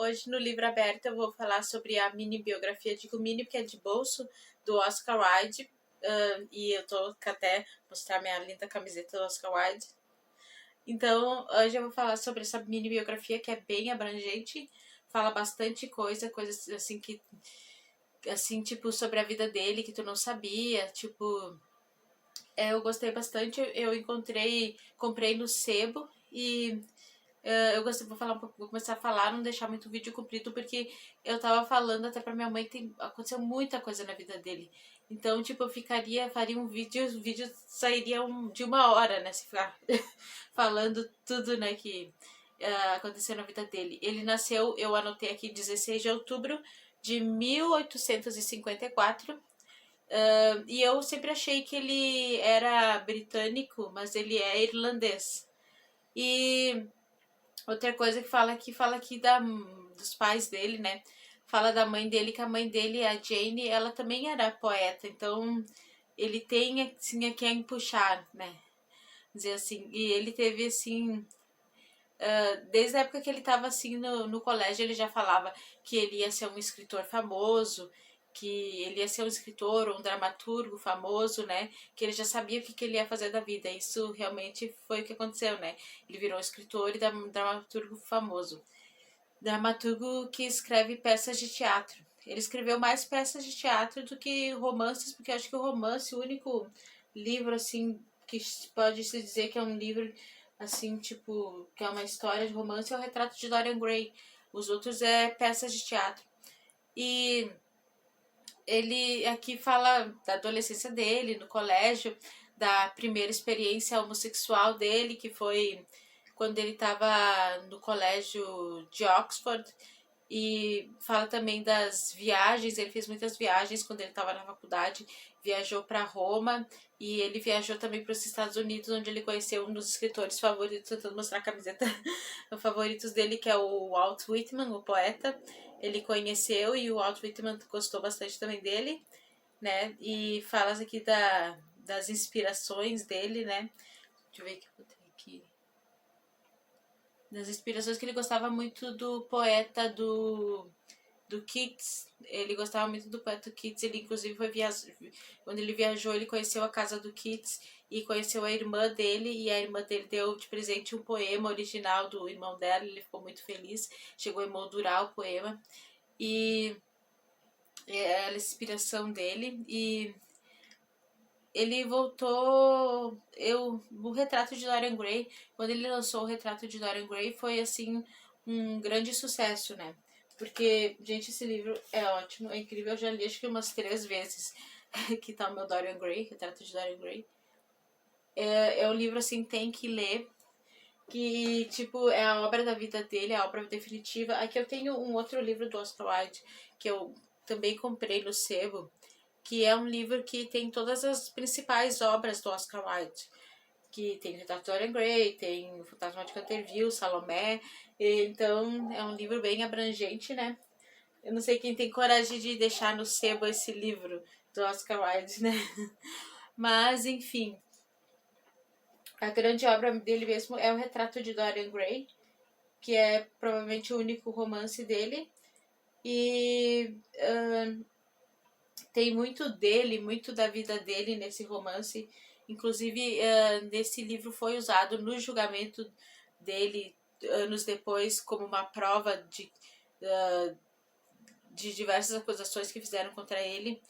hoje no Livro Aberto eu vou falar sobre a mini biografia, digo mini porque é de bolso, do Oscar Wilde. E eu tô até mostrar minha linda camiseta do Oscar Wilde. Então, hoje eu vou falar sobre essa mini biografia que é bem abrangente, fala bastante coisas assim que, assim, tipo, sobre a vida dele que tu não sabia, tipo, eu gostei bastante, eu comprei no sebo e eu gostei, vou começar a falar, não deixar muito vídeo comprido, porque eu tava falando até pra minha mãe que aconteceu muita coisa na vida dele. Então, tipo, faria um vídeo, o vídeo sairia de 1 hora, né? Se ficar falando tudo, né, que aconteceu na vida dele. Ele nasceu, eu anotei aqui, 16 de outubro de 1854. E eu sempre achei que ele era britânico, mas ele é irlandês. E outra coisa fala aqui dos pais dele, né? Fala da mãe dele, que a mãe dele, a Jane, ela também era poeta. Então, ele tem, assim, a quem puxar, né? Dizer assim. E ele teve, assim... desde a época que ele estava, assim, no colégio, ele já falava que ele ia ser um escritor famoso, que ele ia ser um escritor ou um dramaturgo famoso, né? Que ele já sabia o que ele ia fazer da vida. Isso realmente foi o que aconteceu, né? Ele virou um escritor e dramaturgo famoso. Dramaturgo que escreve peças de teatro. Ele escreveu mais peças de teatro do que romances, porque eu acho que o romance, o único livro, assim, que pode se dizer que é um livro, assim, tipo, que é uma história de romance, é o Retrato de Dorian Gray. Os outros é peças de teatro. E ele aqui fala da adolescência dele, no colégio, da primeira experiência homossexual dele, que foi quando ele estava no colégio de Oxford. E fala também das viagens, ele fez muitas viagens quando ele estava na faculdade, viajou para Roma e ele viajou também para os Estados Unidos, onde ele conheceu um dos escritores favoritos, tentando mostrar a camiseta, favoritos dele, que é o Walt Whitman, o poeta. Ele conheceu e o Walt Whitman gostou bastante também dele, né? E fala aqui das inspirações dele, né? Deixa eu ver o que eu botei aqui. Das inspirações que ele gostava muito do poeta do Keats. Ele gostava muito do poeta Keats. Ele inclusive quando ele viajou, ele conheceu a casa do Keats e conheceu a irmã dele, e a irmã dele deu de presente um poema original do irmão dela. Ele ficou muito feliz, chegou a emoldurar o poema e era a inspiração dele. E ele voltou, o Retrato de Dorian Gray, quando ele lançou o Retrato de Dorian Gray, foi assim um grande sucesso, né? Porque, gente, esse livro é ótimo, é incrível, eu já li acho que umas 3 vezes que tá o meu Dorian Gray, Retrato de Dorian Gray. É um livro, assim, tem que ler, que, tipo, é a obra da vida dele, é a obra definitiva. Aqui eu tenho um outro livro do Oscar Wilde, que eu também comprei no sebo, que é um livro que tem todas as principais obras do Oscar Wilde, que tem o Retrato de Dorian Gray, tem o Fantasma de Canterville, Salomé. Então é um livro bem abrangente, né? Eu não sei quem tem coragem de deixar no sebo esse livro do Oscar Wilde, né? Mas, enfim, a grande obra dele mesmo é o Retrato de Dorian Gray, que é provavelmente o único romance dele. E tem muito dele, muito da vida dele nesse romance. Inclusive, nesse livro foi usado no julgamento dele anos depois como uma prova de diversas acusações que fizeram contra ele.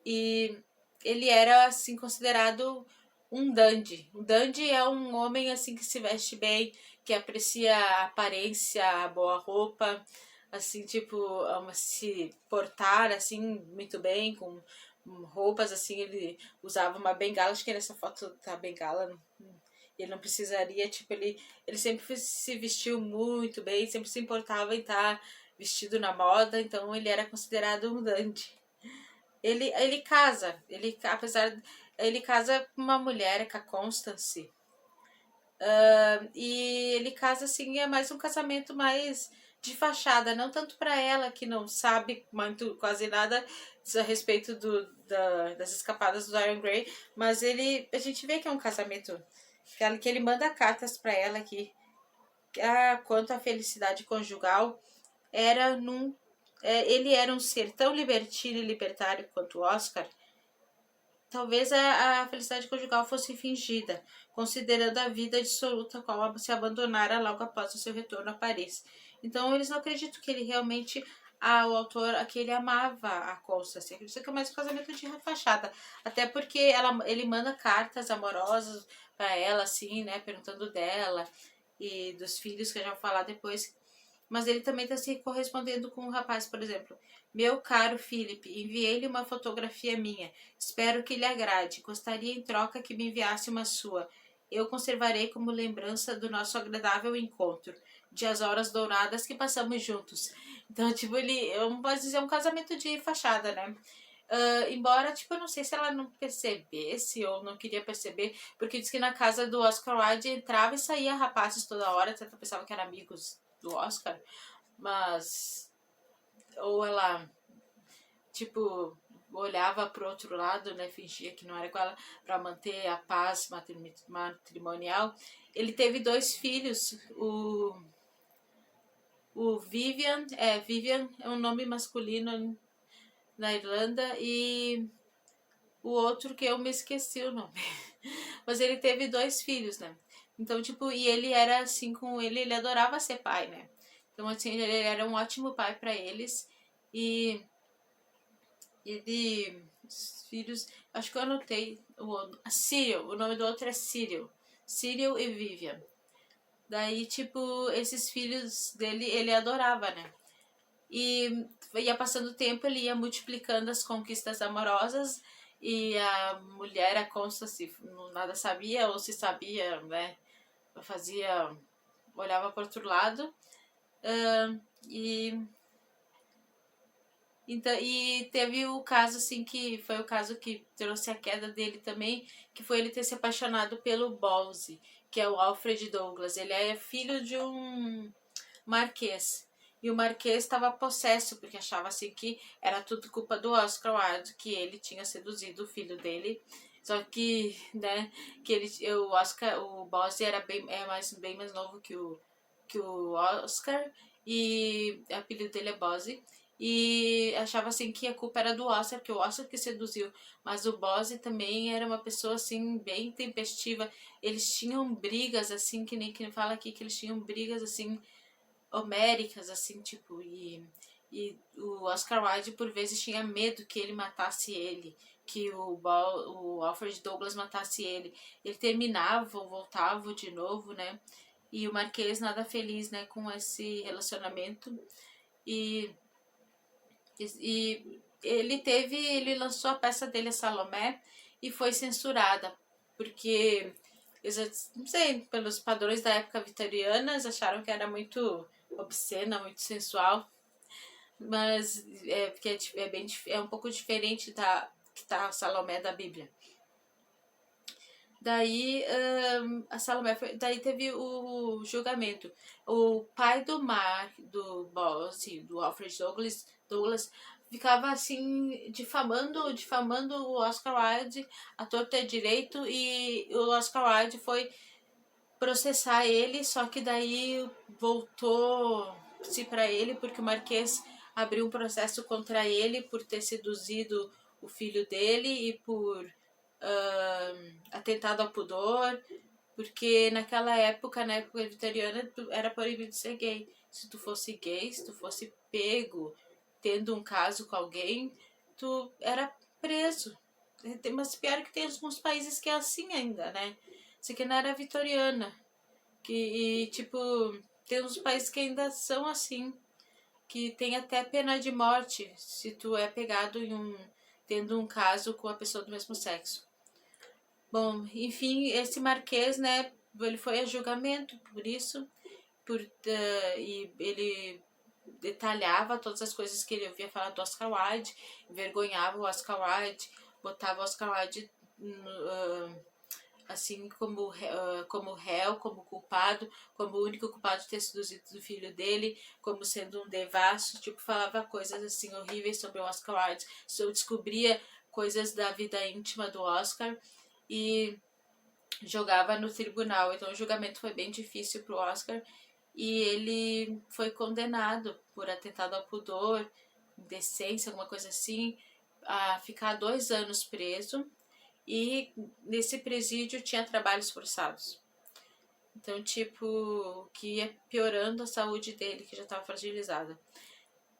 E ele era, assim, considerado um dandy. Um dandy é um homem, assim, que se veste bem, que aprecia a aparência, a boa roupa, assim, tipo, se portar, assim, muito bem, com roupas, assim, ele usava uma bengala, acho que nessa foto tá a bengala, ele não precisaria, tipo, ele sempre se vestiu muito bem, sempre se importava em estar vestido na moda, então ele era considerado um dandy. Ele casa, ele casa com uma mulher, com a Constance, e ele casa assim, é mais um casamento mais de fachada, não tanto para ela que não sabe muito, quase nada a respeito das escapadas do Dorian Gray, mas a gente vê que é um casamento que ele manda cartas para ela aqui, quanto à felicidade conjugal, era ele era um ser tão libertino e libertário quanto o Oscar. Talvez a felicidade conjugal fosse fingida, considerando a vida dissoluta a qual se abandonara logo após o seu retorno a Paris. Então, eles não acreditam que ele realmente, o autor, que ele amava a Constance. Acredita que é mais um casamento de fachada. Até porque ele manda cartas amorosas para ela, assim, né, perguntando dela e dos filhos, que eu já vou falar depois. Mas ele também está se correspondendo com um rapaz, por exemplo. Meu caro Philip, enviei-lhe uma fotografia minha. Espero que lhe agrade. Gostaria em troca que me enviasse uma sua. Eu conservarei como lembrança do nosso agradável encontro, de as horas douradas que passamos juntos. Então, tipo, eu não posso dizer um casamento de fachada, né? Embora, tipo, eu não sei se ela não percebesse ou não queria perceber, porque diz que na casa do Oscar Wilde entrava e saía rapazes toda hora, até pensava que eram amigos do Oscar, mas ou ela tipo olhava pro outro lado, né, fingia que não era com ela para manter a paz matrimonial. Ele teve 2 filhos, o Vivian é um nome masculino na Irlanda, e o outro que eu me esqueci o nome. Mas ele teve 2 filhos, né? Então, tipo, e ele era assim com ele adorava ser pai, né? Então, assim, ele era um ótimo pai para eles. E ele, os filhos, acho que eu anotei Cyril, o nome do outro é Cyril e Vivian. Daí, tipo, esses filhos dele, ele adorava, né? E ia passando o tempo, ele ia multiplicando as conquistas amorosas, e a mulher, a Constance, nada sabia, ou se sabia, né? Olhava para outro lado. E então, e teve o caso, assim, que foi o caso que trouxe a queda dele também, que foi ele ter se apaixonado pelo Bowsy, que é o Alfred Douglas. Ele é filho de um marquês. E o marquês estava possesso, porque achava assim que era tudo culpa do Oscar Wilde, que ele tinha seduzido o filho dele. Só que, né, o Bowsy era bem mais novo que o Oscar, e o apelido dele é Bowsy. E achava assim que a culpa era do Oscar, que o Oscar que seduziu. Mas o Bowsy também era uma pessoa assim bem tempestiva. Eles tinham brigas assim, que nem fala aqui, que eles tinham brigas assim homéricas, assim, tipo, e o Oscar Wilde por vezes tinha medo que ele matasse ele, que o Alfred Douglas matasse ele. Ele terminava ou voltava de novo, né? E o Marquês nada feliz, né, com esse relacionamento. E ele lançou a peça dele, a Salomé, e foi censurada, porque, não sei, pelos padrões da época vitoriana, eles acharam que era muito obscena, muito sensual, mas porque é um pouco diferente que tá a Salomé da Bíblia. Daí a Salomé daí teve o julgamento. O pai do Alfred Douglas ficava assim difamando o Oscar Wilde à torta e direito, e o Oscar Wilde foi processar ele, só que daí voltou-se para ele porque o Marquês abriu um processo contra ele por ter seduzido o filho dele e por atentado ao pudor, porque naquela época, na época vitoriana, era proibido ser gay. Se tu fosse gay, se tu fosse pego tendo um caso com alguém, tu era preso. Mas pior que tem alguns países que é assim ainda, né? Isso aqui não era vitoriana. E, tipo, tem uns países que ainda são assim, que tem até pena de morte se tu é pegado tendo um caso com a pessoa do mesmo sexo. Bom, enfim, esse marquês, né, ele foi a julgamento por isso, e ele detalhava todas as coisas que ele ouvia falar do Oscar Wilde, envergonhava o Oscar Wilde, botava o Oscar Wilde assim como réu, como culpado, como o único culpado de ter seduzido o filho dele, como sendo um devasso, tipo, falava coisas assim horríveis sobre o Oscar Wilde. Eu descobria coisas da vida íntima do Oscar e jogava no tribunal. Então o julgamento foi bem difícil pro Oscar, e ele foi condenado por atentado ao pudor, indecência, alguma coisa assim, a ficar 2 anos preso, e nesse presídio tinha trabalhos forçados. Então, tipo, que ia piorando a saúde dele, que já estava fragilizada.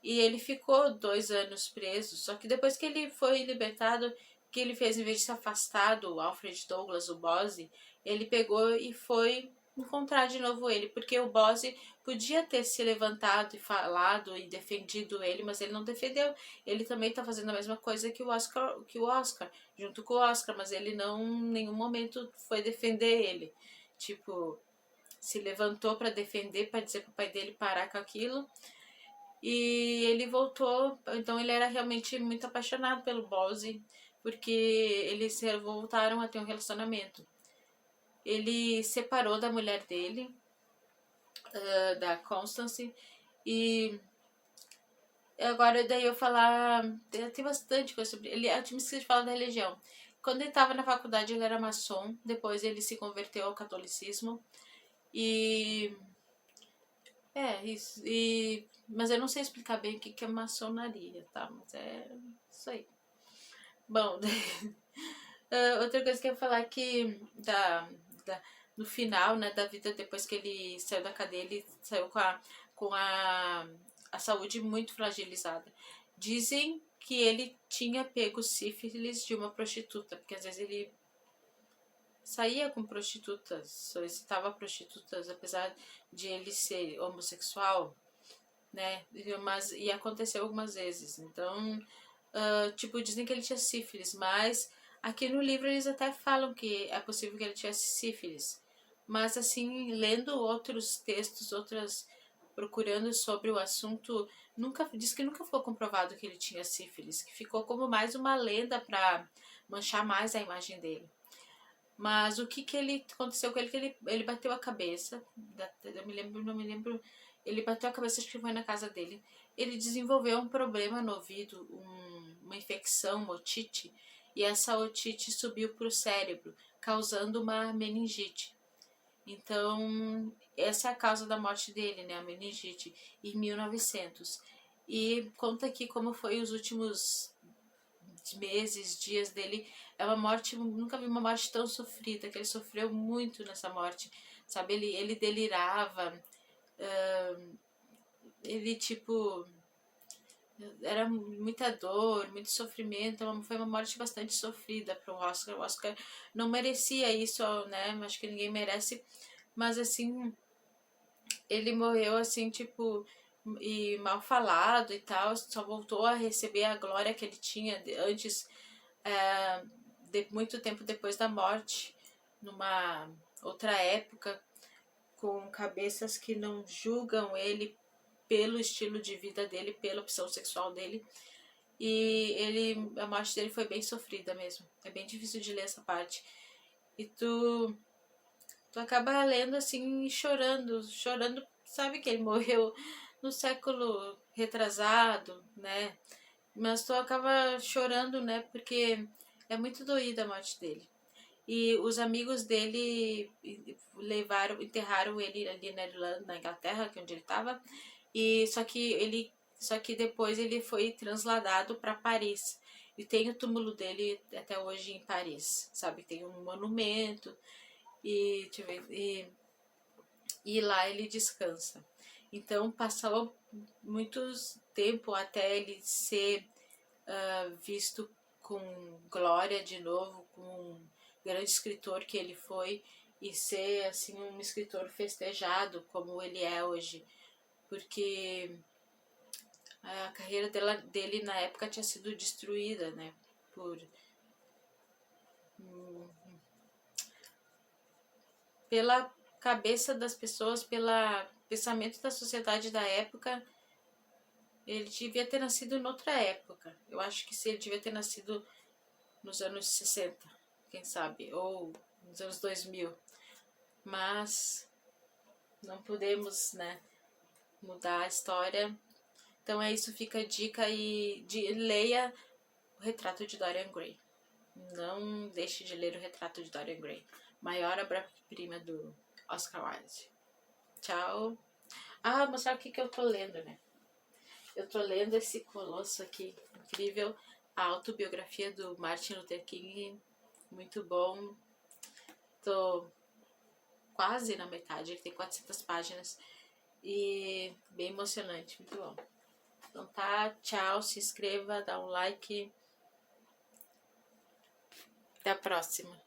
E ele ficou 2 anos preso, só que depois que ele foi libertado, o que ele fez, em vez de se afastar do Alfred Douglas, o Bose, ele pegou e foi encontrar de novo ele, porque o Bose podia ter se levantado e falado e defendido ele, mas ele não defendeu. Ele também está fazendo a mesma coisa que o Oscar, junto com o Oscar, mas ele não em nenhum momento foi defender ele. Tipo, se levantou para defender, para dizer pro pai dele parar com aquilo. E ele voltou, então ele era realmente muito apaixonado pelo Bose, porque eles voltaram a ter um relacionamento. Ele separou da mulher dele, da Constance, e agora daí eu falar, tem bastante coisa sobre ele. Eu tinha esquecido de falar da religião. Quando ele estava na faculdade ele era maçom, depois ele se converteu ao catolicismo, e isso. Mas eu não sei explicar bem o que é maçonaria, tá? Mas é isso aí. Bom, outra coisa que eu ia falar que no final, né, da vida, depois que ele saiu da cadeia, ele saiu com a saúde muito fragilizada. Dizem que ele tinha pego sífilis de uma prostituta, porque às vezes ele saía com prostitutas, solicitava prostitutas, apesar de ele ser homossexual, né? E aconteceu algumas vezes. Então, tipo, dizem que ele tinha sífilis, mas aqui no livro eles até falam que é possível que ele tivesse sífilis. Mas, assim, lendo outros textos, procurando sobre o assunto, diz que nunca foi comprovado que ele tinha sífilis, que ficou como mais uma lenda para manchar mais a imagem dele. Mas o que ele aconteceu com ele, que ele bateu a cabeça, não me lembro, ele bateu a cabeça, acho que foi na casa dele, ele desenvolveu um problema no ouvido, uma infecção, uma otite, e essa otite subiu para o cérebro, causando uma meningite. Então, essa é a causa da morte dele, né, a meningite, em 1900. E conta aqui como foi os últimos meses, dias dele. É uma morte, nunca vi uma morte tão sofrida, que ele sofreu muito nessa morte, sabe? Ele delirava, ele tipo, era muita dor, muito sofrimento, foi uma morte bastante sofrida para o Oscar. O Oscar não merecia isso, né? Acho que ninguém merece, mas assim, ele morreu assim, tipo, e mal falado e tal, só voltou a receber a glória que ele tinha antes, muito tempo depois da morte, numa outra época, com cabeças que não julgam ele pelo estilo de vida dele, pela opção sexual dele. E a morte dele foi bem sofrida mesmo. É bem difícil de ler essa parte. E tu acaba lendo assim, chorando, sabe que ele morreu no século retrasado, né? Mas tu acaba chorando, né? Porque é muito doída a morte dele. E os amigos dele enterraram ele ali na Irlanda, na Inglaterra, que é onde ele estava. E só que depois ele foi transladado para Paris. E tem o túmulo dele até hoje em Paris, sabe? Tem um monumento e, deixa eu ver, e lá ele descansa. Então passou muito tempo até ele ser visto com glória de novo, com um grande escritor que ele foi, e ser assim um escritor festejado como ele é hoje, porque a carreira dele na época tinha sido destruída, né, pela cabeça das pessoas, pelo pensamento da sociedade da época. Ele devia ter nascido noutra época. Eu acho que se ele devia ter nascido nos anos 60, quem sabe, ou nos anos 2000. Mas não podemos, né, mudar a história. Então é isso, fica a dica e leia o Retrato de Dorian Gray. Não deixe de ler o Retrato de Dorian Gray. Maior obra-prima do Oscar Wilde. Tchau. Ah, mostrar o que eu tô lendo, né? Eu tô lendo esse colosso aqui, incrível, a autobiografia do Martin Luther King, muito bom. Tô quase na metade, ele tem 400 páginas e bem emocionante, muito bom. Então tá, tchau, se inscreva, dá um like. Até a próxima.